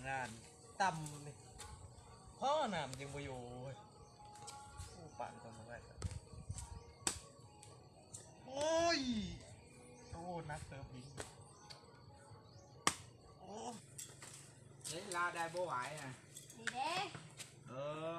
งานต่ำนี่พ่อหนามยังบ่อยู่ผู้ปั่นคนมาได้โอ้ยโอ้นักเติมยิงโอ้เฮ้ยลาได้บ่ไหวนะนี่เด้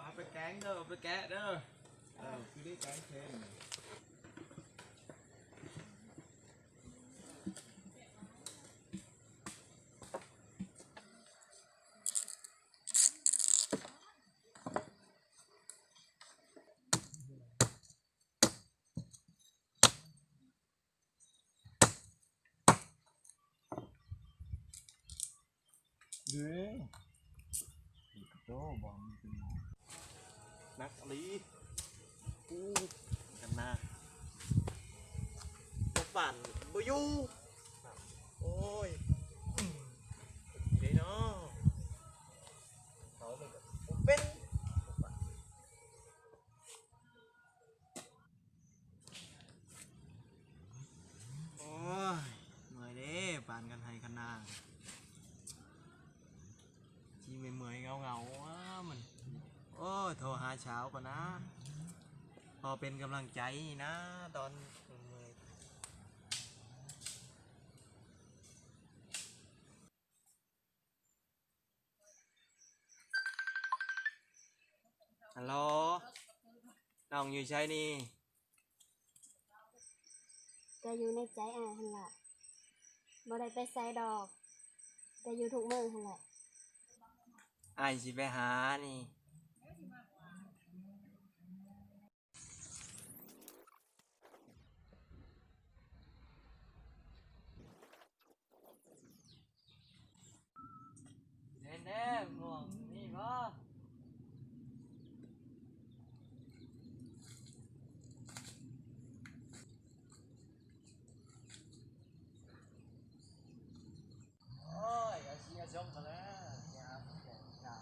เอาไปแกงเด้อเอาไปแกะเด้อคือได้แกงเค็มเด้อโตบอมนักลีอู้กันนะมาปั่นบ่อยู่โอ้ยเดี๋ยวเนาะเขามันก็เป็นโอ้ยเมื่อยเด้ปั่นกันให้กันนาที่เมื่อยเงาว่ามันโอ้โทรหาเช้าก่อนนะพอเป็นกำลังใจนะตอนเมื่อยฮัลโหลน้องอยู่ใช่นี่ก็อยู่ในใจอ้ายหั่นล่ะบ่ได้ไปไสดอกก็อยู่ทุกมื้อหั่นแหละอ้ายสิไปหานี่แน่ๆง่วงนี่บ่โอ้ยอาเชียชมมาแล้วครับ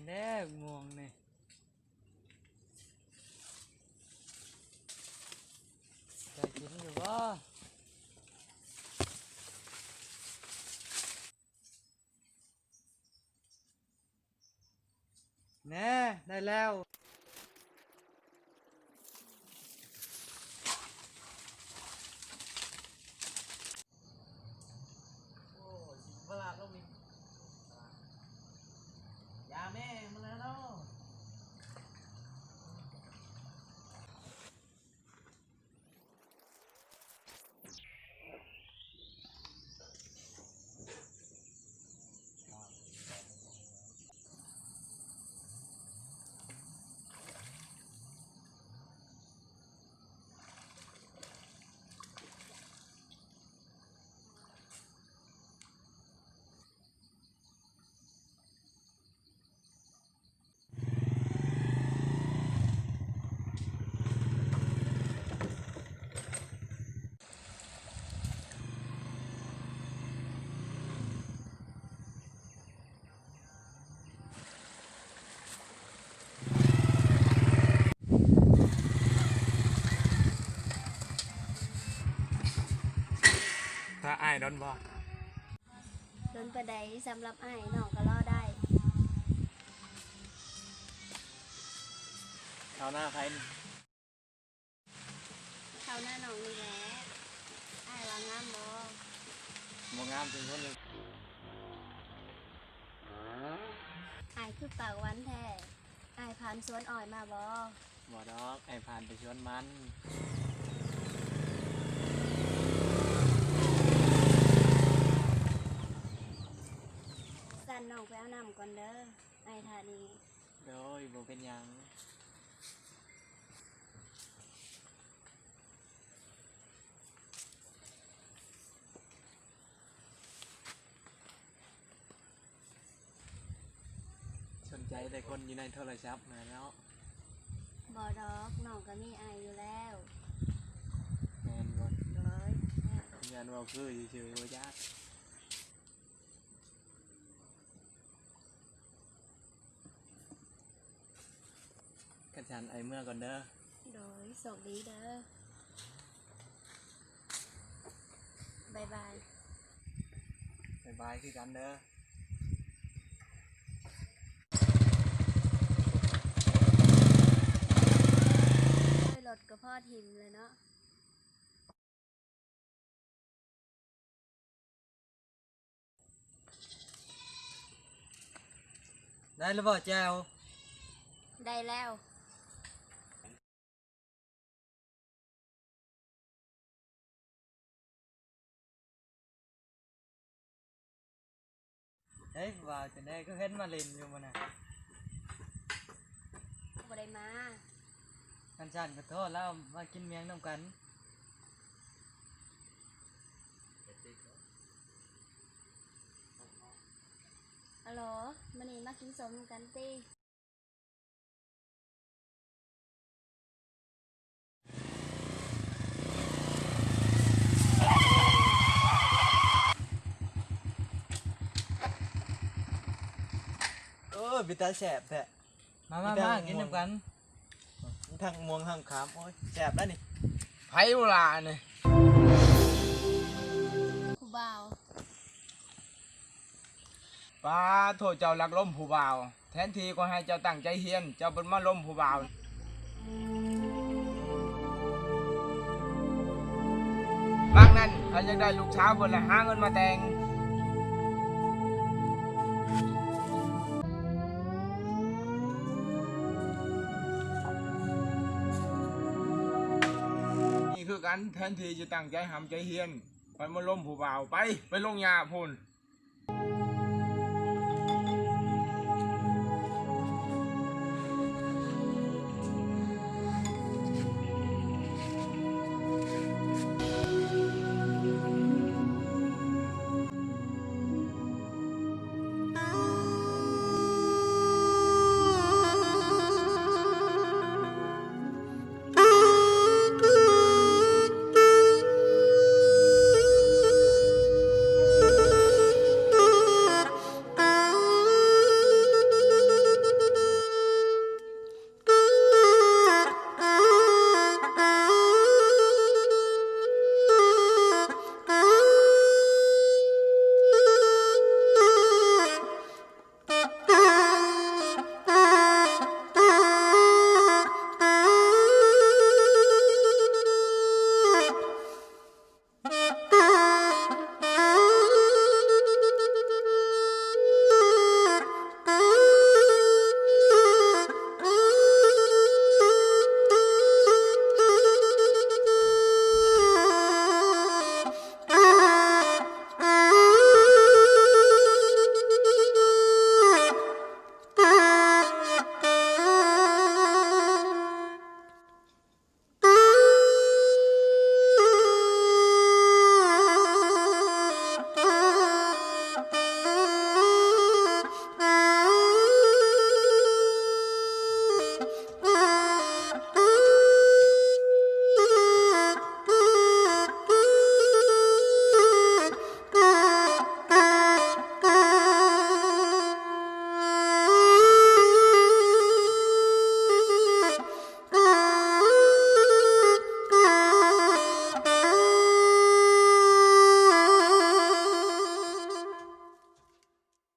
แน่ๆง่วงนี่ได้กินอยู่บ่แน่ได้แล้วโอ้ยสิพลาดแล้วมียาแม่มาแล้วเนาะถ้าอ้ายโดนบ่โดนปานใดสำหรับอ้ายน้องก็รอได้ คราวหน้าใครนี่ เข้าหน้าน้องนี่แหละอ้ายว่างามบ่ บ่งามถึงคนเลย อ้ายคือปากหวานแท้อ้ายผ่านสวนอ้อยมาบ่บ่ดอกไอ้ผ่านไปชวนมันสั่นน้องไปเอาน้ำก่อนเด้ออ้ายท่านี้โดยบ่เป็นหยังสนใจแต่คนอยู่ในโทรศัพท์นะเนาะบ่ดอกน้องก็มีอ้ายอยู่แล้ว แม่นบ่โดยยันว่าคือซื่อๆบ่จักกระชันไอ้เมื่อก่อนเด้อโดยโชคดีเด้อ บ๊ายบาย บ๊ายบายคือกันเด้อ ด้วยรถกับพ่อทิมเลยเนาะ ได้แล้วบ่แจว ได้แล้ว เฮ้ยว่าจะได้ก็เห็นมาเล่นอยู่มันน่ะ บ่ได้มา กันชันก็โทษแล้วมากินเมียงน้ำกัน ฮัลโหลมื้อนี้มากินสมกันติ บิตาแสบแท้มากินน้ำกันทั้งม่วงทั้งขามโอ้ยแสบแล้วนี่ ไผเวลาเนี่ย ผู้บ่าว ป้าโทษเจ้าลักล้มผู้บ่าว แทนทีก็ให้เจ้าตั้งใจเฮียน เจ้าเป็นมาล้มผู้บ่าว บางนั้นเขาจะได้ลูกสาวคนละหาเงินมาแต่ง นี่คือกันแทนทีจะตั้งใจหำใจเฮียน ไปมาล้มผู้บ่าวไปลงยาพูน